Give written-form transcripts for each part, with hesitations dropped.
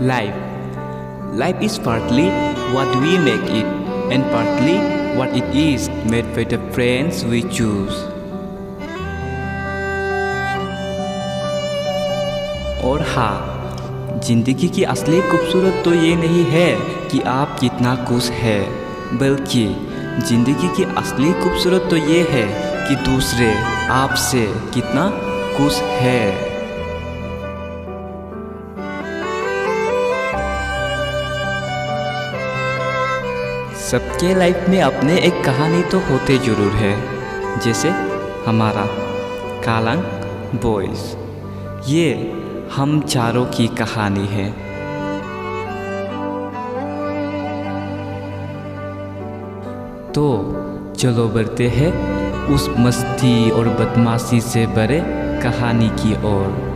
Life. Life is partly what we make it, and partly what it is made by the friends we choose. और हाँ, जिंदगी की असली खूबसूरत तो ये नहीं है कि आप कितना खुश है, बल्कि जिंदगी की असली खूबसूरत तो ये है कि दूसरे आपसे कितना खुश है। सबके लाइफ में अपने एक कहानी तो होते ज़रूर है, जैसे हमारा कालंग बॉयज़। ये हम चारों की कहानी है। तो चलो बढ़ते हैं उस मस्ती और बदमाशी से भरे कहानी की ओर।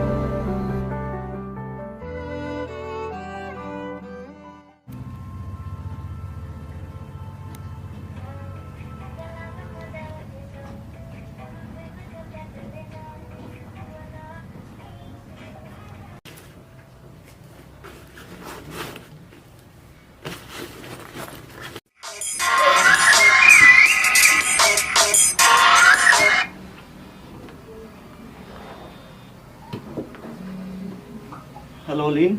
हेलो लीन।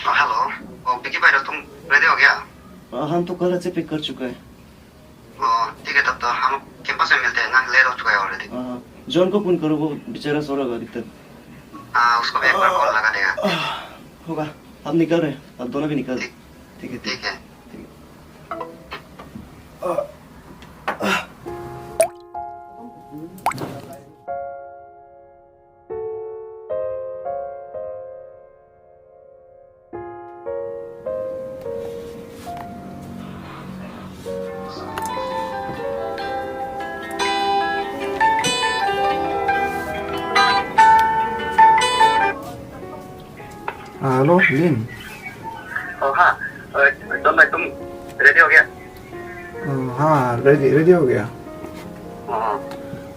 हेलो। विकी भाई, तुम रेडी हो गया? हम तो कॉलेज से पिक कर चुका है। ठीक है, तब तो हम कैंपस में मिलते हैं ना, लेट हो चुका है ऑलरेडी। जॉन को फोन करो, वो बेचारा सो रहा होगा अधिकतर। उसको भी एक बार कॉल लगा देगा। होगा। आप निकल रहे हैं, आप दोनों भी निकल। ठीक है ठीक है। हेलो लीन। हाँ, जॉन भाई तुम रेडी हो गया? हाँ, रेडी हो गया।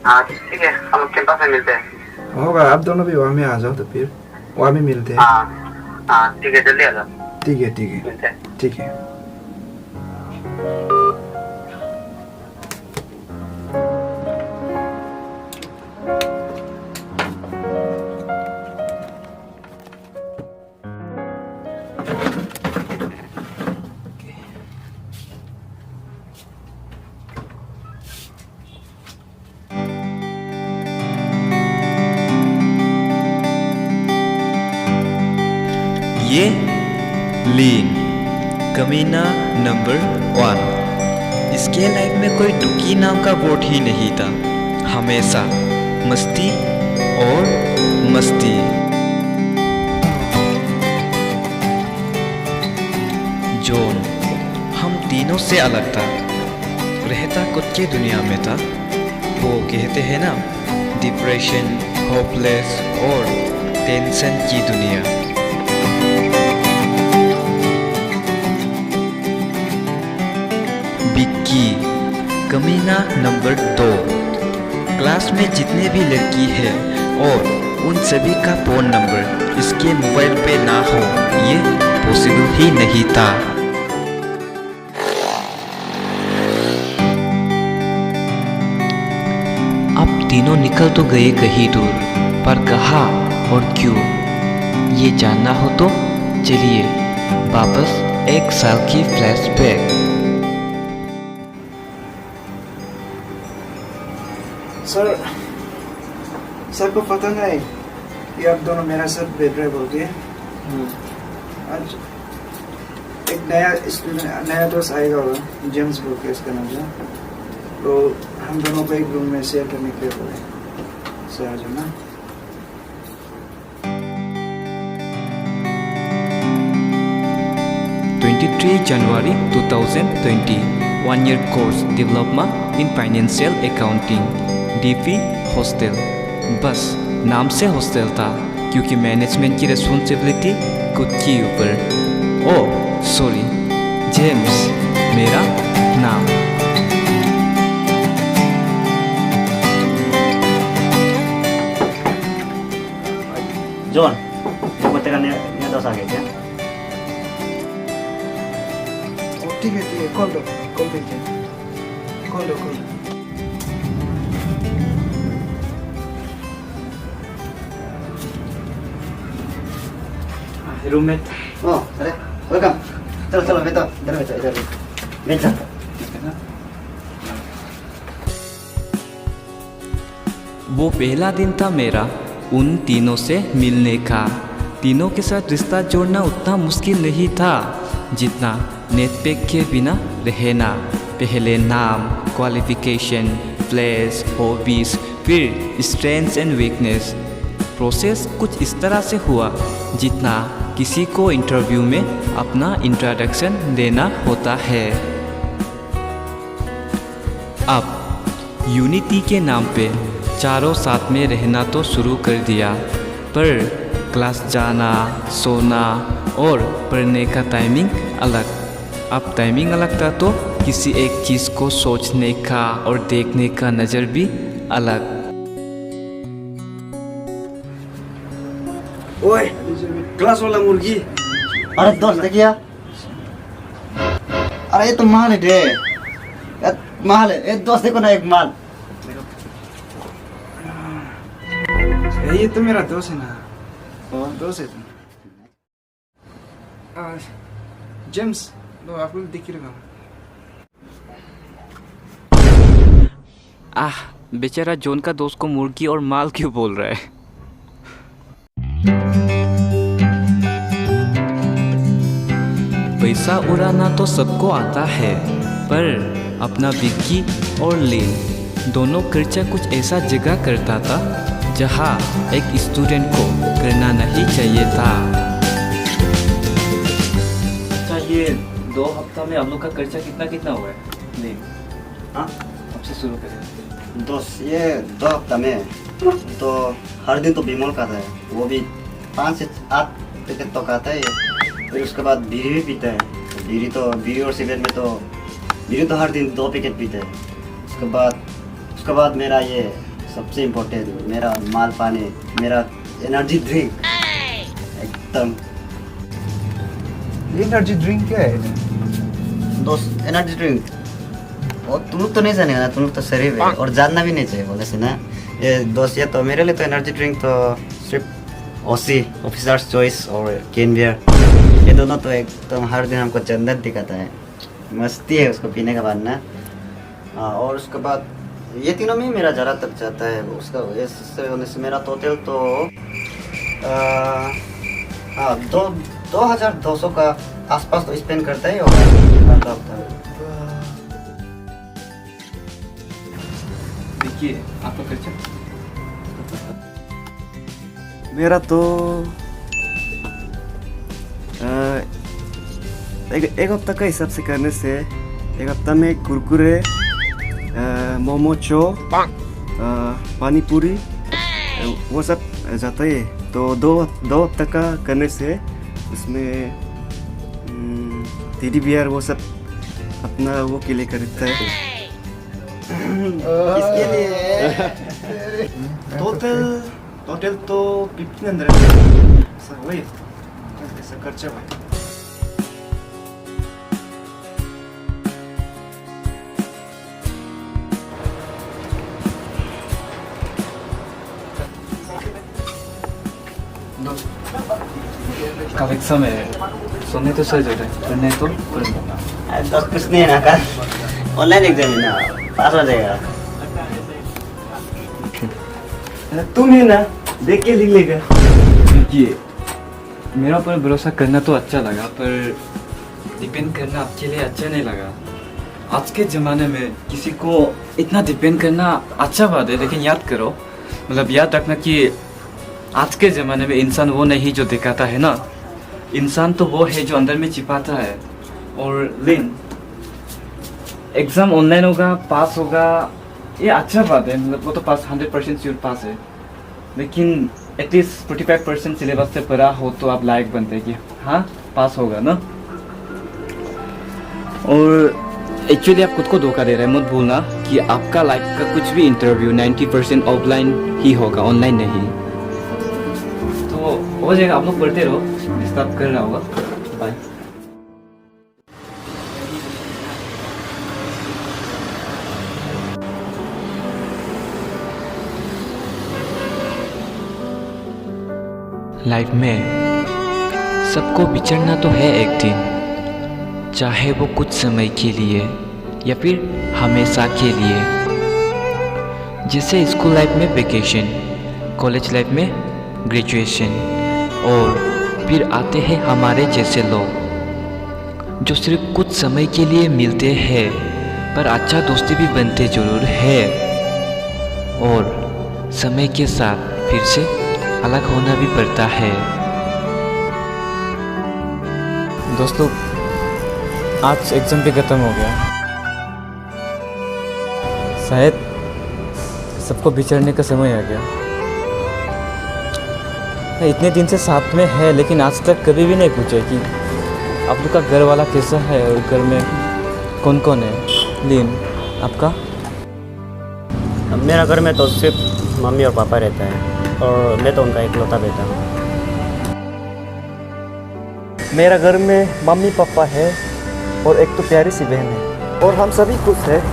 हाँ ठीक है, हम कैंपस में मिलते हैं। होगा। आप दोनों भी वहाँ में आ जाओ, तो फिर वहाँ में मिलते हैं। हाँ ठीक है, जल्दी आ जाओ। ठीक है ठीक है मिलते हैं। ठीक है। ये लीन, कमीना नंबर 1। इसके लाइफ में कोई दुखी नाम का वर्ड ही नहीं था, हमेशा मस्ती और मस्ती। जॉन हम तीनों से अलग था, रहता खुद की दुनिया में था। वो कहते हैं ना, डिप्रेशन, होपलेस और टेंशन की दुनिया। विक्की, कमीना नंबर 2। क्लास में जितने भी लड़की है और उन सभी का फ़ोन नंबर इसके मोबाइल पे ना हो, ये पॉसिबल ही नहीं था। अब तीनों निकल तो गए कहीं दूर, पर कहाँ और क्यों, ये जानना हो तो चलिए वापस 1 साल की फ्लैशबैक। सर को पता नहीं कि आप दोनों मेरा साथ बैठ रहे बोल के। आज एक नया दोस्त आएगा होगा, जेम्स बोल के उसका नाम है। तो हम दोनों को एक रूम में शेयर करने के लिए बोले। सर आ जाओ ना। January 2020, 1-year course Diploma in Financial Accounting, DP hostel. बस नाम से हॉस्टल था, क्योंकि मैनेजमेंट की रिस्पॉन्सिबिलिटी खुद के ऊपर। ओह सॉरी, जेम्स मेरा नाम। जॉन, देखो तेरा नया दोस्त आ गए क्या? ठीक है कॉल दो कॉल दो रूममेट Oh, अरे वेलकम। चलो चलो बैठो, इधर बैठो। वो पहला दिन था मेरा उन तीनों से मिलने का। तीनों के साथ रिश्ता जोड़ना उतना मुश्किल नहीं था जितना नेट पैक के बिना रहना। पहले नाम, क्वालिफिकेशन, प्लेस, हॉबीज़, फिर स्ट्रेंथ्स एंड वीकनेस। प्रोसेस कुछ इस तरह से हुआ जितना किसी को इंटरव्यू में अपना इंट्रोडक्शन देना होता है। अब यूनिटी के नाम पे चारों साथ में रहना तो शुरू कर दिया, पर क्लास जाना, सोना और पढ़ने का टाइमिंग अलग। अब टाइमिंग अलग था तो किसी एक चीज़ को सोचने का और देखने का नज़र भी अलग। ओए क्लास वाला मुर्गी। अरे दोस्त देखिए, अरे ये तो माल है रे, माल है। ये दोस्त देखो ना, एक माल। ये तो मेरा दोस्त है ना, दोस्त है तुम। जेम्स लो आपको दिख रहा। बेचारा जॉन का दोस्त को मुर्गी और माल क्यों बोल रहा है? पैसा उड़ाना तो सबको आता है, पर अपना विक्की और लिन दोनों खर्चा कुछ ऐसा जगह करता था जहाँ एक स्टूडेंट को करना नहीं चाहिए था। अच्छा, ये 2 हफ्ता में आप लोग का खर्चा कितना हुआ है? लिन, हाँ अब से शुरू करें। दोस्त, ये 2 हफ्ता में तो हर दिन तो बिमोल खाता है, वो भी 5 से 8 पैकेट तो खाता है। फिर उसके बाद बीड़ी भी पीता है। बीड़ी और सिगरेट में तो बीड़ी तो हर दिन 2 पैकेट पीता है। उसके बाद मेरा ये सबसे इम्पोर्टेंट, मेरा माल पानी, मेरा एनर्जी ड्रिंक एकदम। एनर्जी ड्रिंक क्या है? दोस्त, एनर्जी ड्रिंक वो तुम लोग तो नहीं जानेगा ना, तुम लोग तो शरीफ है और जानना भी नहीं चाहिए बोले से ना। ये दोस्त, ये तो मेरे लिए तो एनर्जी ड्रिंक तो सिर्फ ओसी, ऑफिसर्स चॉइस और केन बियर, ये दोनों तो एकदम हर दिन हमको जन्नत दिखाता है। मस्ती है उसको पीने के बाद ना। और उसके बाद ये तीनों में ही मेरा ज़रा तक जाता है। उसका इससे होने से मेरा टोटल तो 2200 का आसपास तो स्पेंड करता ही होगा। देखिए आपका खर्चा। मेरा तो एक हफ्ता का हिसाब से करने से एक हफ्ता में कुरकुरे, मोमो, चॉप, पानी पूरी वो सब जाता है। तो दो हफ्ता का करने से उसमें टेडी बियर वो सब अपना वो के लिए खरीदता है। इसके लिए टोटल तो 1500 वही ऐसा खर्चा हुआ। कल एग्जाम है, सोने तो सो जाए, पढ़ने तो पढ़ना। तो कुछ नहीं है ना, कल ऑनलाइन एग्जाम है ना, पास हो जाएगा। तुम ही ना देख के लिख लेगा। देखिए, मेरा पर भरोसा करना तो अच्छा लगा, पर डिपेंड करना आपके लिए अच्छा नहीं लगा। आज के ज़माने में किसी को इतना डिपेंड करना अच्छा बात है, लेकिन याद करो, मतलब याद रखना कि आज के ज़माने में इंसान वो नहीं जो दिखाता है ना, इंसान तो वो है जो अंदर में छिपाता है। और लिन, एग्ज़ाम ऑनलाइन होगा, पास होगा, ये अच्छा बात है, मतलब वो तो पास 100% श्योर पास है, लेकिन एटलीस्ट 45% सिलेबस से पढ़ा हो तो आप लायक बनते हैं कि हाँ पास होगा ना। और एक्चुअली आप खुद को धोखा दे रहे हैं, मत भूलना कि आपका लाइफ का कुछ भी इंटरव्यू 90% ऑफलाइन ही होगा, ऑनलाइन नहीं। तो हो जाएगा, आप लोग पढ़ते रहो। स्टॉप कर रहा होगा। बाय। लाइफ में सबको बिछड़ना तो है एक दिन, चाहे वो कुछ समय के लिए या फिर हमेशा के लिए। जैसे स्कूल लाइफ में वेकेशन, कॉलेज लाइफ में ग्रेजुएशन, और फिर आते हैं हमारे जैसे लोग जो सिर्फ कुछ समय के लिए मिलते हैं पर अच्छा दोस्ती भी बनते जरूर है, और समय के साथ फिर से अलग होना भी पड़ता है। दोस्तों, आज एग्ज़ाम भी ख़त्म हो गया। शायद सबको बिछड़ने का समय आ गया। इतने दिन से साथ में है, लेकिन आज तक कभी भी नहीं पूछा कि आप लोग का घर वाला कैसा है और घर में कौन कौन है। लीन, आपका? मेरा घर में तो सिर्फ मम्मी और पापा रहता है, और मैं तो उनका इकलौता बेटा हूँ। मेरा घर में मम्मी पापा है और एक तो प्यारी सी बहन है, और हम सभी खुश हैं।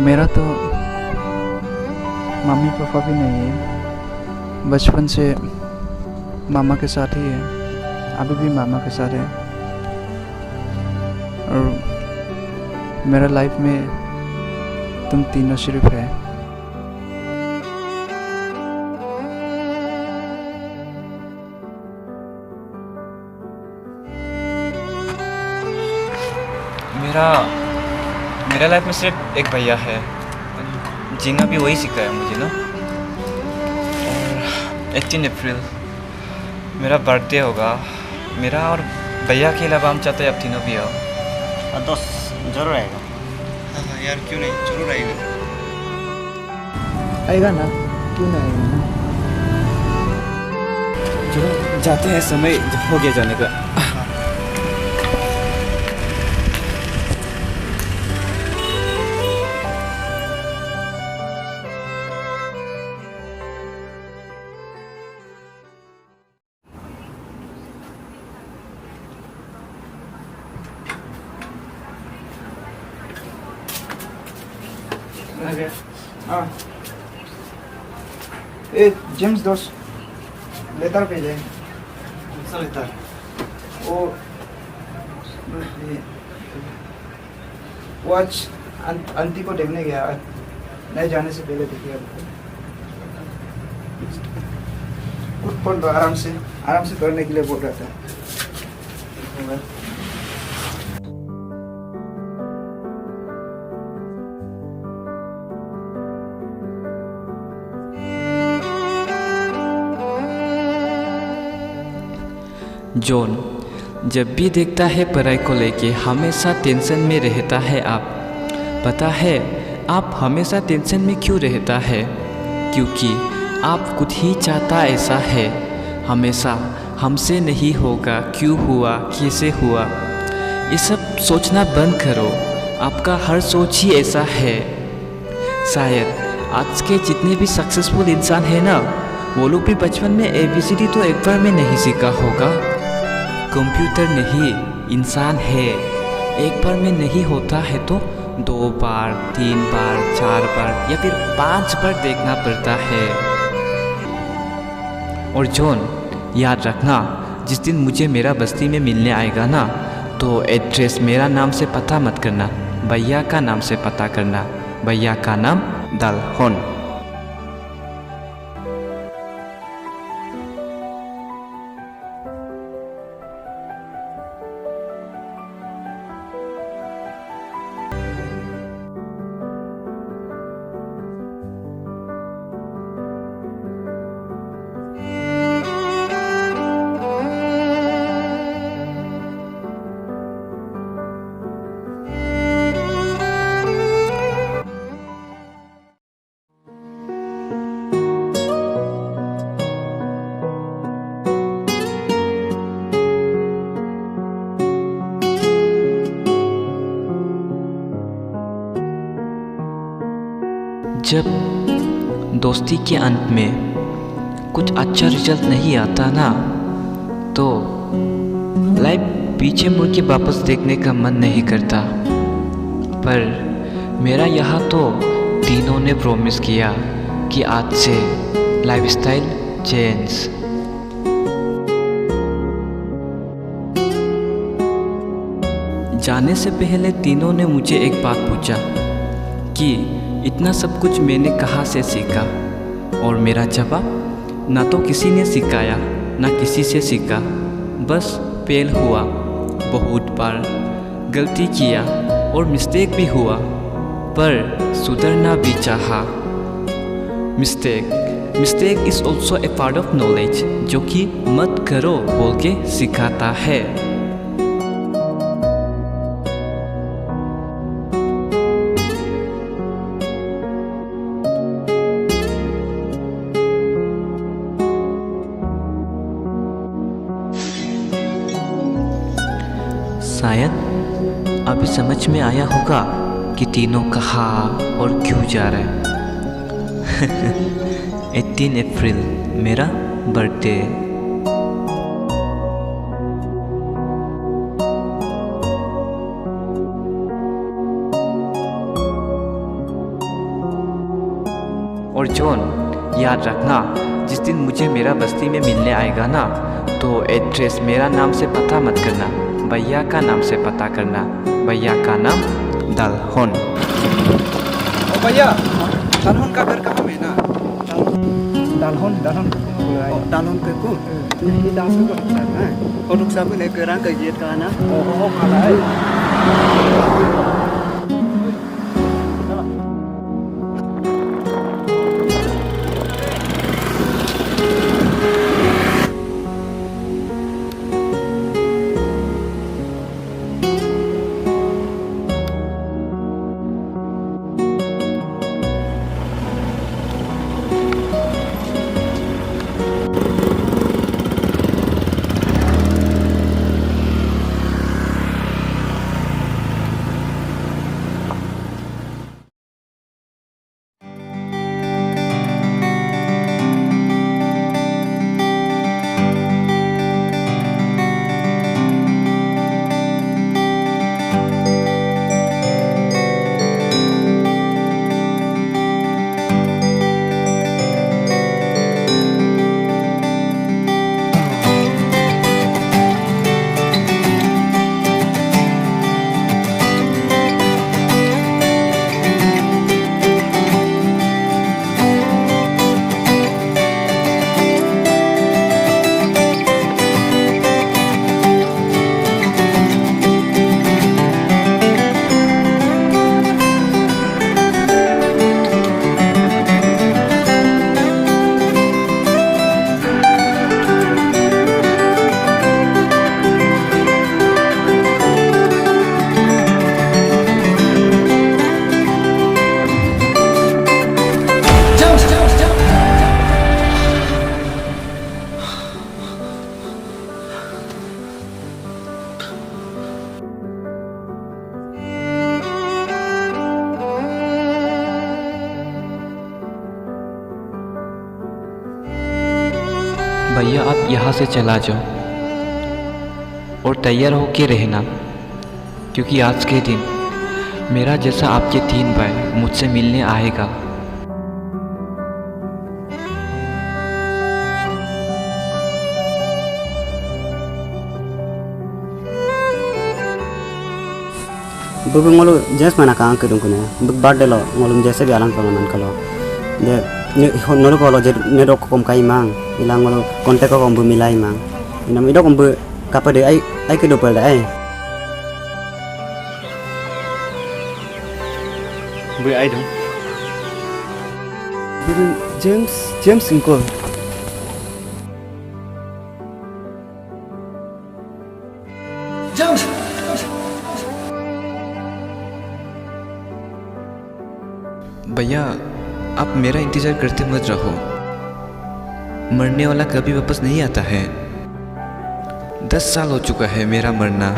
मेरा तो मम्मी पापा भी नहीं है, बचपन से मामा के साथ ही है, अभी भी मामा के साथ है। और मेरा लाइफ में तुम तीनों सिर्फ है। मेरा लाइफ में सिर्फ एक भैया है, जीना भी वही सिखाया मुझे ना। और 18 अप्रैल मेरा बर्थडे होगा। मेरा और भैया के अलावा हम चाहते हैं आप तीनों भी आओ। और दोस्त जरूर आएगा। हाँ यार, क्यों नहीं, जरूर आएगा। आएगा ना, क्यों नहीं आएगा ना। चलो जाते हैं, समय हो गया जाने का। हाँ, ए जेम्स दोस्त, लेटर भेजे। लेटर? वो आज आंटी को देखने गया, नहीं जाने से पहले देखिए। कुछ फोन तो आराम से करने के लिए बोल रहा था। जॉन जब भी देखता है पढ़ाई को लेके हमेशा टेंशन में रहता है। आप पता है आप हमेशा टेंशन में क्यों रहता है? क्योंकि आप खुद ही चाहता ऐसा है। हमेशा हमसे नहीं होगा, क्यों हुआ, कैसे हुआ, ये सब सोचना बंद करो। आपका हर सोच ही ऐसा है। शायद आज के जितने भी सक्सेसफुल इंसान हैं ना, वो लोग भी बचपन में ABCD तो एक बार में नहीं सीखा होगा। कंप्यूटर नहीं, इंसान है। एक बार में नहीं होता है तो 2 बार, 3 बार, 4 बार या फिर 5 बार देखना पड़ता है। और जॉन याद रखना, जिस दिन मुझे मेरा बस्ती में मिलने आएगा ना, तो एड्रेस मेरा नाम से पता मत करना, भैया का नाम से पता करना। भैया का नाम दालहोन। जब दोस्ती के अंत में कुछ अच्छा रिजल्ट नहीं आता ना, तो लाइफ पीछे मुड़ के वापस देखने का मन नहीं करता। पर मेरा यहाँ तो तीनों ने प्रॉमिस किया कि आज से लाइफस्टाइल चेंज। जाने से पहले तीनों ने मुझे एक बात पूछा कि इतना सब कुछ मैंने कहाँ से सीखा, और मेरा जवाब, ना तो किसी ने सिखाया ना किसी से सीखा, बस फेल हुआ, बहुत बार गलती किया और मिस्टेक भी हुआ, पर सुधरना भी चाहा। Mistake is also a part of knowledge, जो कि मत करो बोल के सिखाता है। शायद अभी समझ में आया होगा कि तीनों कहाँ और क्यों जा रहे हैं। 18 अप्रैल मेरा बर्थडे। और जॉन, याद रखना, जिस दिन मुझे मेरा बस्ती में मिलने आएगा ना, तो एड्रेस मेरा नाम से पता मत करना, भैया का नाम से पता करना। भैया का नाम दालहोन। ओ भैया, दालहोन का घर कहाँ में ना? दालहोन Dalon ke ku, ini dah tu kan sana. Kalau sampai nak kerang kerja ke mana? Oh, malai. भैया आप यहाँ से चला जाओ और तैयार होके रहना, क्योंकि आज के दिन मेरा जैसा आपके 3 भाई मुझसे मिलने आएगा। Bubu ngolu jelas mana kang kedung kuna. Buk birthday lo ngolu jese bi alang panganan kalau. De nolu kalau je nedok kom kai mang. Ilang ngolu kontak ko kombu milai mang. Inam idok kombu kapa de ai kedo pel ai. Bu ai dong. James Uncle. भैया आप मेरा इंतज़ार करते मत रहो, मरने वाला कभी वापस नहीं आता है। 10 साल हो चुका है मेरा मरना,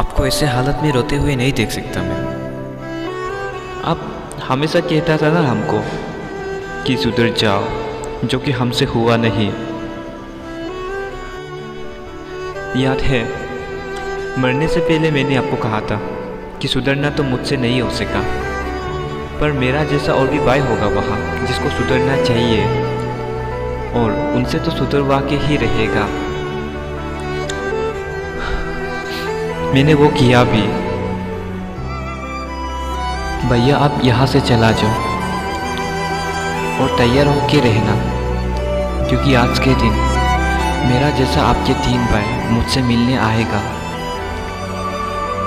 आपको ऐसे हालत में रोते हुए नहीं देख सकता मैं। आप हमेशा कहता था ना हमको कि सुधर जाओ, जो कि हमसे हुआ नहीं। याद है, मरने से पहले मैंने आपको कहा था कि सुधरना तो मुझसे नहीं हो सका, पर मेरा जैसा और भी भाई होगा वहाँ जिसको सुधरना चाहिए, और उनसे तो सुधरवा के ही रहेगा। मैंने वो किया भी। भैया आप यहाँ से चला जाओ और तैयार होके रहना, क्योंकि आज के दिन मेरा जैसा आपके 3 भाई मुझसे मिलने आएगा।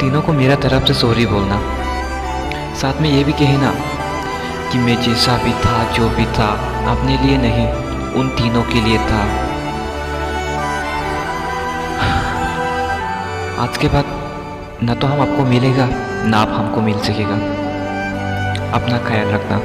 तीनों को मेरा तरफ से सॉरी बोलना, साथ में ये भी कहना कि मैं जैसा भी था, जो भी था, अपने लिए नहीं, उन तीनों के लिए था। आज के बाद न तो हम आपको मिलेगा, ना आप हमको मिल सकेगा। अपना ख्याल रखना।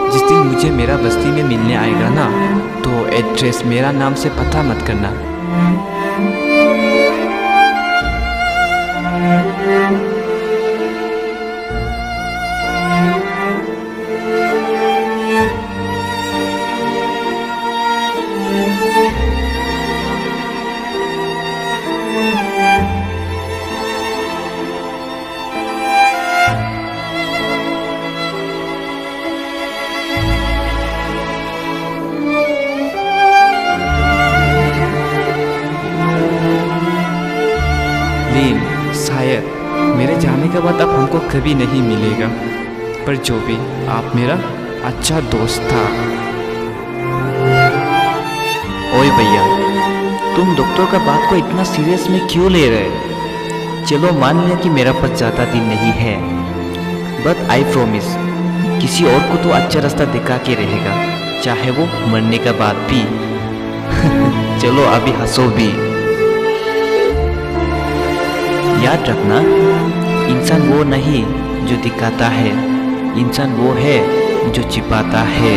जिस दिन मुझे मेरा बस्ती में मिलने आएगा ना, तो एड्रेस मेरा नाम से पता मत करना। शायद मेरे जाने के बाद अब हमको कभी नहीं मिलेगा, पर जो भी, आप मेरा अच्छा दोस्त था। ओए भैया, तुम डॉक्टर का बात को इतना सीरियस में क्यों ले रहे? चलो मान लिया कि मेरा पास ज़्यादा दिन नहीं है, बट आई प्रॉमिस किसी और को तो अच्छा रास्ता दिखा के रहेगा, चाहे वो मरने के बाद भी। चलो अभी हंसो भी। याद रखना, इंसान वो नहीं जो दिखाता है, इंसान वो है जो छिपाता है।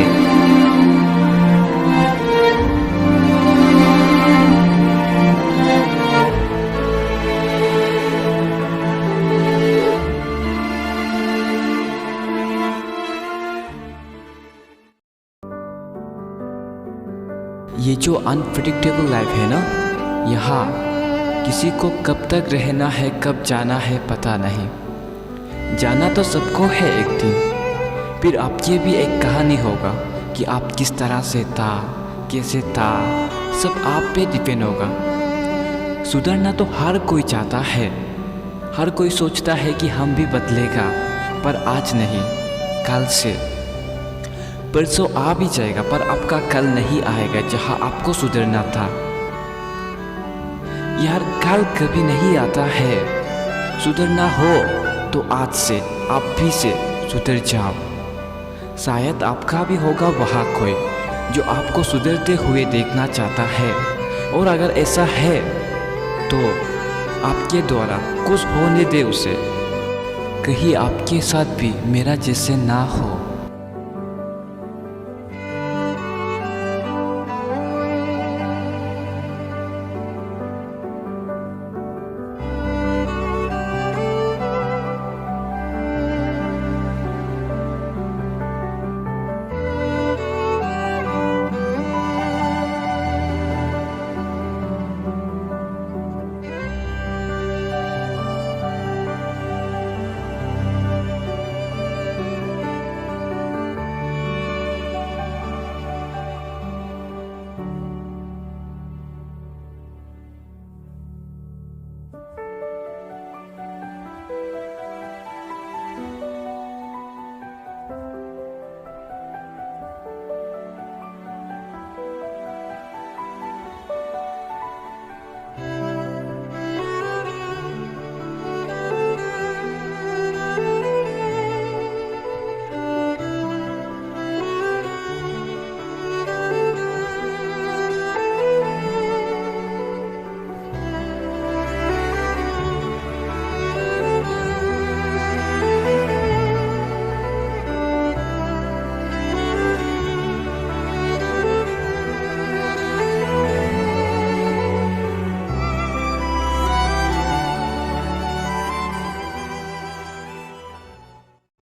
ये जो अनप्रेडिक्टेबल लाइफ है ना, यहाँ किसी को कब तक रहना है, कब जाना है पता नहीं। जाना तो सबको है एक दिन, फिर आपकी भी एक कहानी होगा कि आप किस तरह से था, कैसे था, सब आप पे डिपेंड होगा। सुधरना तो हर कोई चाहता है, हर कोई सोचता है कि हम भी बदलेगा, पर आज नहीं, कल से। परसों आ भी जाएगा, पर आपका कल नहीं आएगा जहाँ आपको सुधरना था। यार, कल कभी नहीं आता है। सुधरना हो तो आज से, आप भी से सुधर जाओ। शायद आपका भी होगा वहाँ कोई जो आपको सुधरते हुए देखना चाहता है, और अगर ऐसा है तो आपके द्वारा कुछ होने दे उसे। कहीं आपके साथ भी मेरा जैसे ना हो।